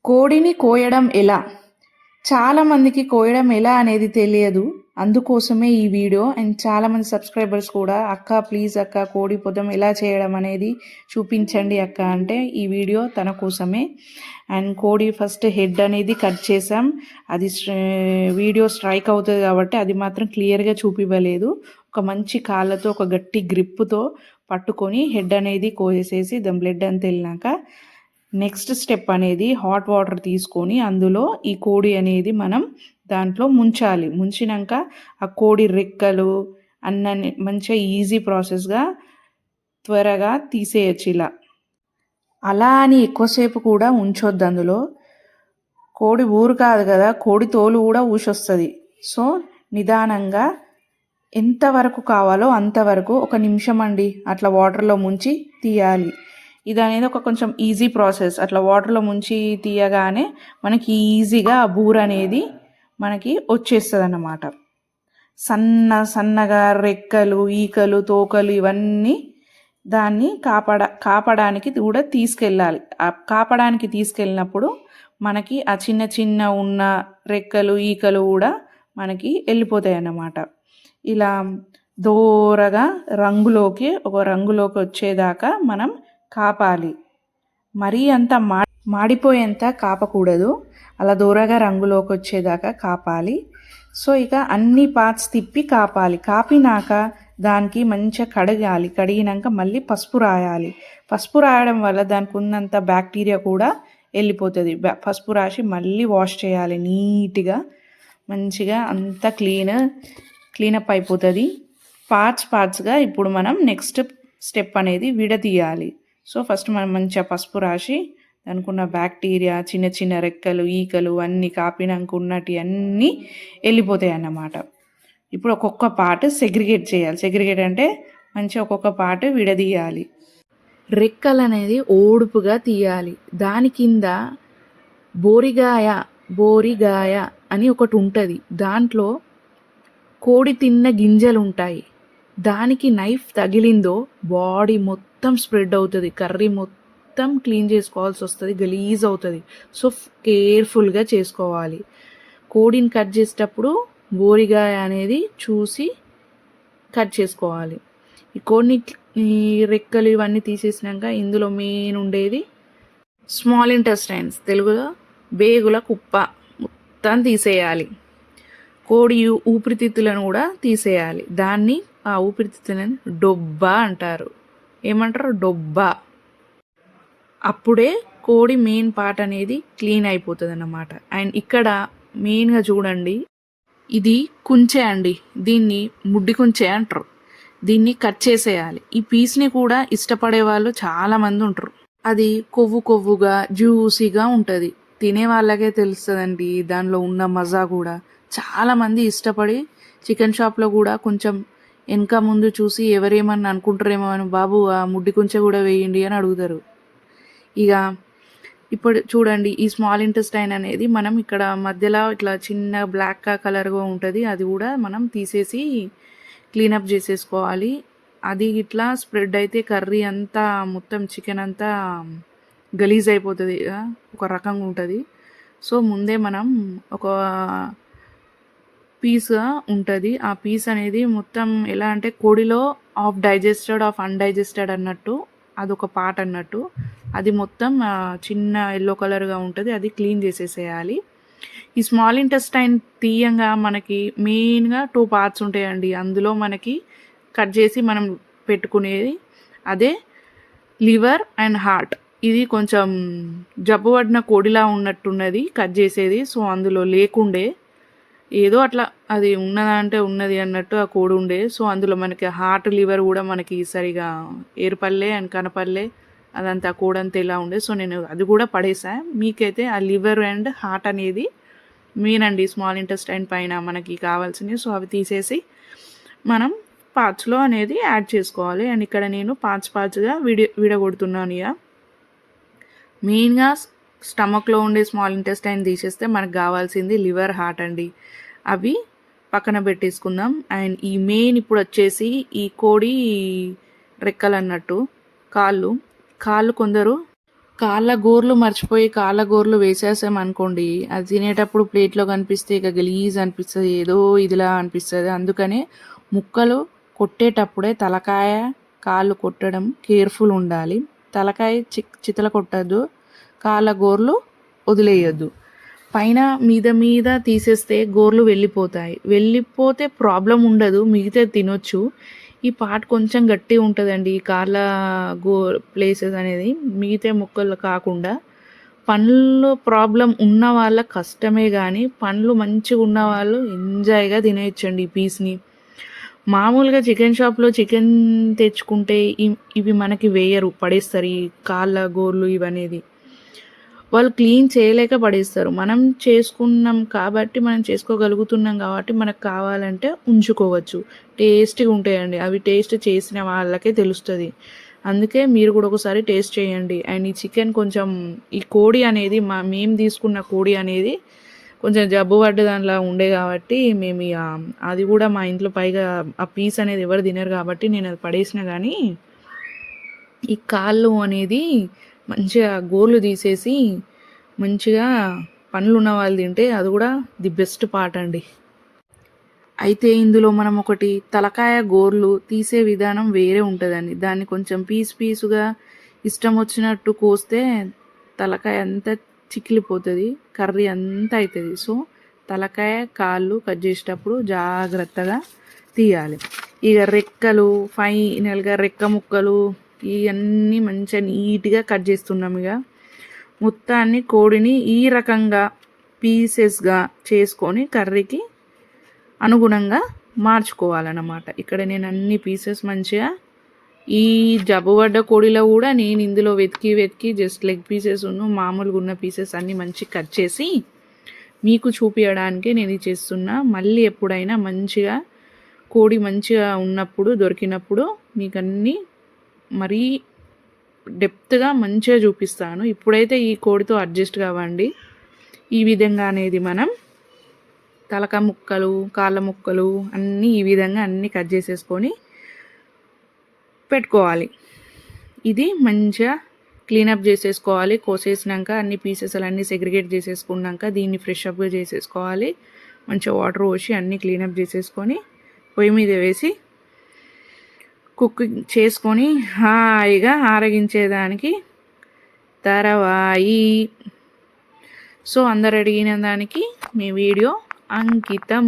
కోడిని కోయడం ఎలా? చాలామందికి కోయడం ఎలా అనేది తెలియదు. అందుకోసమే ఈ వీడియో. అండ్ చాలామంది సబ్స్క్రైబర్స్ కూడా అక్క ప్లీజ్ అక్క కోడి పొదం ఎలా చేయడం అనేది చూపించండి అక్క అంటే ఈ వీడియో తన కోసమే. అండ్ కోడి ఫస్ట్ హెడ్ అనేది కట్ చేసాం. అది వీడియో స్ట్రైక్ అవుతుంది కాబట్టి అది మాత్రం క్లియర్గా చూపివ్వలేదు. ఒక మంచి కాళ్ళతో ఒక గట్టి గ్రిప్పుతో పట్టుకొని హెడ్ అనేది కోసేసి దాని బ్లడ్ అంతా వెళ్ళినాక నెక్స్ట్ స్టెప్ అనేది హాట్ వాటర్ తీసుకొని అందులో ఈ కోడి అనేది మనం దాంట్లో ముంచాలి. ముంచినాక ఆ కోడి రెక్కలు అన్నీ మంచిగా ఈజీ ప్రాసెస్గా త్వరగా తీసేయచ్చు. అలా అని ఎక్కువసేపు కూడా ఉంచొద్దు. అందులో కోడి ఊరు కాదు కదా, కోడి తోలు కూడా ఊసొస్తుంది. సో నిదానంగా ఎంతవరకు కావాలో అంతవరకు 1 నిమిషం అండి అట్లా వాటర్లో ముంచి తీయాలి. ఇది అనేది ఒక కొంచెం ఈజీ ప్రాసెస్. అట్లా వాటర్లో ముంచి తీయగానే మనకి ఈజీగా ఆ బూర అనేది మనకి వచ్చేస్తుంది అన్నమాట. సన్నగా రెక్కలు ఈకలు తోకలు ఇవన్నీ దాన్ని కాపడానికి కూడా తీసుకెళ్ళాలి. కాపడానికి తీసుకెళ్ళినప్పుడు మనకి ఆ చిన్న ఉన్న రెక్కలు ఈకలు కూడా మనకి వెళ్ళిపోతాయి అన్నమాట. ఇలా దోరగా ఒక రంగులోకి వచ్చేదాకా మనం కాపాలి. మరీ అంత మాడిపోయేంత కాపకూడదు. అలా దూరగా రంగులోకి వచ్చేదాకా కాపాలి. సో ఇక అన్ని పార్ట్స్ తిప్పి కాపాలి. కాపినాక దానికి మంచిగా కడగాలి. కడిగినాక మళ్ళీ పసుపు రాయాలి. పసుపు రాయడం వల్ల దానికి ఉన్నంత బ్యాక్టీరియా కూడా వెళ్ళిపోతుంది. పసుపు రాసి మళ్ళీ వాష్ చేయాలి నీట్గా. మంచిగా అంతా క్లీనప్ అయిపోతుంది. పార్ట్స్గా ఇప్పుడు మనం నెక్స్ట్ స్టెప్ అనేది విడదీయాలి. సో ఫస్ట్ మనం మంచిగా పసుపు రాసి దానికి ఉన్న బ్యాక్టీరియా చిన్న రెక్కలు ఈకలు అన్నీ కాపినాక ఉన్నటి అన్నీ వెళ్ళిపోతాయి అన్నమాట. ఇప్పుడు ఒక్కొక్క పార్ట్ సెగ్రిగేట్ చేయాలి. సెగ్రిగేట్ అంటే మంచిగా ఒక్కొక్క పార్ట్ విడదీయాలి. రెక్కలు అనేది ఓడుపుగా తీయాలి. దాని కింద బోరిగాయ అని ఒకటి ఉంటుంది. దాంట్లో కోడి తిన్న గింజలు ఉంటాయి. దానికి నైఫ్ తగిలిందో బాడీ మొత్తం స్ప్రెడ్ అవుతుంది. కర్రీ మొత్తం క్లీన్ చేసుకోవాల్సి వస్తుంది. గలీజ్ అవుతుంది. సో కేర్ఫుల్గా చేసుకోవాలి. కోడిని కట్ చేసేటప్పుడు బోరిగాయ అనేది చూసి కట్ చేసుకోవాలి. ఈ కోడిని రెక్కలు ఇవన్నీ తీసేసినాక ఇందులో మెయిన్ ఉండేది స్మాల్ ఇంటెస్టైన్స్, తెలుగులో బేగుల కుప్ప మొత్తం తీసేయాలి. కోడి ఊపిరితిత్తులను కూడా తీసేయాలి. దాన్ని ఆ ఊపిరితిత్తులను డొబ్బా అంటారు. ఏమంటారు? డొబ్బా. అప్పుడే కోడి మెయిన్ పార్ట్ అనేది క్లీన్ అయిపోతుంది అన్నమాట. అండ్ ఇక్కడ మెయిన్గా చూడండి, ఇది కుంచె అండి. దీన్ని ముడ్డి కుంచె అంటారు. దీన్ని కట్ చేసేయాలి. ఈ పీస్ని కూడా ఇష్టపడే వాళ్ళు చాలామంది ఉంటారు. అది కొవ్వుగా జ్యూసీగా ఉంటుంది. తినే వాళ్ళకే తెలుస్తుందండి దానిలో ఉన్న మజా కూడా. చాలామంది ఇష్టపడి చికెన్ షాప్లో కూడా కొంచెం వెనక ముందు చూసి ఎవరేమన్నా అనుకుంటారేమో అని, బాబు ఆ ముడ్డి కొంచెం కూడా వేయండి అని అడుగుతారు. ఇక ఇప్పుడు చూడండి, ఈ స్మాల్ ఇంటెస్టైన్ అనేది మనం ఇక్కడ మధ్యలో ఇట్లా చిన్న బ్లాక్ కలర్గా ఉంటుంది. అది కూడా మనం తీసేసి క్లీనప్ చేసేసుకోవాలి. అది ఇట్లా స్ప్రెడ్ అయితే కర్రీ అంతా మొత్తం చికెన్ అంతా గలీజ్ అయిపోతుంది, ఒక రకంగా ఉంటుంది. సో ముందే మనం ఒక పీస్గా ఉంటుంది. ఆ పీస్ అనేది మొత్తం ఎలా అంటే కోడిలో ఆఫ్ అన్డైజెస్టెడ్ అన్నట్టు అదొక పార్ట్ అన్నట్టు. అది మొత్తం చిన్న ఎల్లో కలర్గా ఉంటుంది. అది క్లీన్ చేసేసేయాలి. ఈ స్మాల్ ఇంటెస్టైన్ తీయంగా మనకి మెయిన్గా 2 పార్ట్స్ ఉంటాయండి. అందులో మనకి కట్ చేసి మనం పెట్టుకునేది అదే లివర్ అండ్ హార్ట్. ఇది కొంచెం జబ్బు పడిన కోడిలా ఉన్నట్టున్నది కట్ చేసేది. సో అందులో లేకుండే ఏదో అట్లా అది ఉన్నదంటే ఉన్నది అన్నట్టు ఆ కోడి ఉండే. సో అందులో మనకి హార్ట్ లివర్ కూడా మనకి సరిగా ఏర్పల్లే అండ్ కనపల్లే, అదంతా కోడంతా ఇలా ఉండే. సో నేను అది కూడా పడేసా. మీకైతే ఆ లివర్ అండ్ హార్ట్ అనేది మెయిన్ అండి స్మాల్ ఇంటెస్టైన్ పైన మనకి కావాల్సినవి. సో అవి తీసేసి మనం పార్ట్స్లో అనేది యాడ్ చేసుకోవాలి. అండ్ ఇక్కడ నేను పార్ట్స్గా విడగొడుతున్నాను. ఇక మెయిన్గా స్టమక్లో ఉండే స్మాల్ ఇంటెస్టైన్ తీసేస్తే మనకు కావాల్సింది లివర్ హార్ట్ అండి. అవి పక్కన పెట్టేసుకుందాం. అండ్ ఈ మెయిన్ ఇప్పుడు వచ్చేసి ఈ కోడి రెక్కలు అన్నట్టు కాళ్ళు కొందరు కాళ్ళ గోర్లు మర్చిపోయి కాళ్ళ గోర్లు వేసేసాం అనుకోండి, అది తినేటప్పుడు ప్లేట్లో కనిపిస్తే ఇక గలీజ్ అనిపిస్తుంది, ఏదో ఇదిలా అనిపిస్తుంది. అందుకనే ముక్కలు కొట్టేటప్పుడే తలకాయ కాళ్ళు కొట్టడం కేర్ఫుల్ ఉండాలి. తలకాయ చితల కొట్టద్దు, కాళ్ళ గోర్లు వదిలేయద్దు. పైన మీద తీసేస్తే గోర్లు వెళ్ళిపోతే ప్రాబ్లం ఉండదు, మిగతా తినొచ్చు. ఈ పార్ట్ కొంచెం గట్టి ఉంటుందండి, ఈ కాళ్ళ ప్లేసెస్ అనేది మిగతా ముక్కలు కాకుండా. పండ్లు ప్రాబ్లం ఉన్న వాళ్ళకి కష్టమే, కానీ పండ్లు మంచిగా ఉన్న వాళ్ళు ఎంజాయ్గా తినేయచ్చండి ఈ పీస్ని. మామూలుగా చికెన్ షాప్లో చికెన్ తెచ్చుకుంటే ఇవి మనకి వేయరు, పడేస్తారు ఈ కాళ్ళ గోర్లు ఇవనేది. వాళ్ళు క్లీన్ చేయలేక పడేస్తారు. మనం చేసుకున్నాం కాబట్టి, మనం చేసుకోగలుగుతున్నాం కాబట్టి మనకు కావాలంటే ఉంచుకోవచ్చు. టేస్టీగా ఉంటాయండి అవి, టేస్ట్ చేసిన వాళ్ళకే తెలుస్తుంది. అందుకే మీరు కూడా ఒకసారి టేస్ట్ చేయండి. అండ్ ఈ చికెన్ కొంచెం, ఈ కోడి అనేది మేము తీసుకున్న కోడి అనేది కొంచెం జబ్బు పడ్డ దానిలా ఉండే కాబట్టి మేము అది కూడా మా ఇంట్లో పైగా ఆ పీస్ అనేది ఎవరు తినరు కాబట్టి నేను అది పడేసిన. కానీ ఈ కాళ్ళు అనేది మంచిగా గోర్లు తీసేసి మంచిగా పండ్లు ఉన్న వాళ్ళు తింటే అది కూడా ది బెస్ట్ పార్ట్ అండి. అయితే ఇందులో మనం ఒకటి, తలకాయ గోర్లు తీసే విధానం వేరే ఉంటుందండి. దాన్ని కొంచెం పీసుగా ఇష్టం వచ్చినట్టు కోస్తే తలకాయ అంతా చిక్కిలిపోతుంది, కర్రీ అంతా అవుతుంది. సో తలకాయ కాళ్ళు కట్ చేసేటప్పుడు జాగ్రత్తగా తీయాలి. ఇక రెక్కలు, ఫైనల్గా రెక్క ముక్కలు ఇవన్నీ మంచిగా నీట్గా కట్ చేస్తున్నాం. ఇక మొత్తాన్ని కోడిని ఈ రకంగా పీసెస్గా చేసుకొని కర్రీకి అనుగుణంగా మార్చుకోవాలన్నమాట. ఇక్కడ నేను అన్ని పీసెస్ మంచిగా, ఈ జబ్బుపడ్డ కోడిలో కూడా నేను ఇందులో వెతికి జస్ట్ లెగ్ పీసెస్ మామూలుగా ఉన్న పీసెస్ అన్నీ మంచిగా కట్ చేసి మీకు చూపించడానికి నేను ఇది చేస్తున్నా. మళ్ళీ ఎప్పుడైనా మంచిగా కోడి మంచిగా ఉన్నప్పుడు, దొరికినప్పుడు మీకు అన్నీ మరీ డెప్త్గా మంచిగా చూపిస్తాను. ఇప్పుడైతే ఈ కోడితో అడ్జస్ట్ కావండి. ఈ విధంగా అనేది మనం తలక ముక్కలు, కాళ్ళ ముక్కలు అన్నీ ఈ విధంగా అన్నీ కట్ చేసేసుకొని పెట్టుకోవాలి. ఇది మంచిగా క్లీనప్ చేసేసుకోవాలి. కోసేసినాక అన్ని పీసెస్ అన్నీ సెగ్రిగేట్ చేసేసుకున్నాక దీన్ని ఫ్రెష్ అప్గా చేసేసుకోవాలి. మంచిగా వాటర్ పోసి అన్నీ క్లీనప్ చేసేసుకొని పొయ్యి మీద వేసి కుకింగ్ చేసుకొని హాయిగా ఆరగించేదానికి తరవాయి. సో అందరు అడిగిన దానికి మీ వీడియో అంకితం.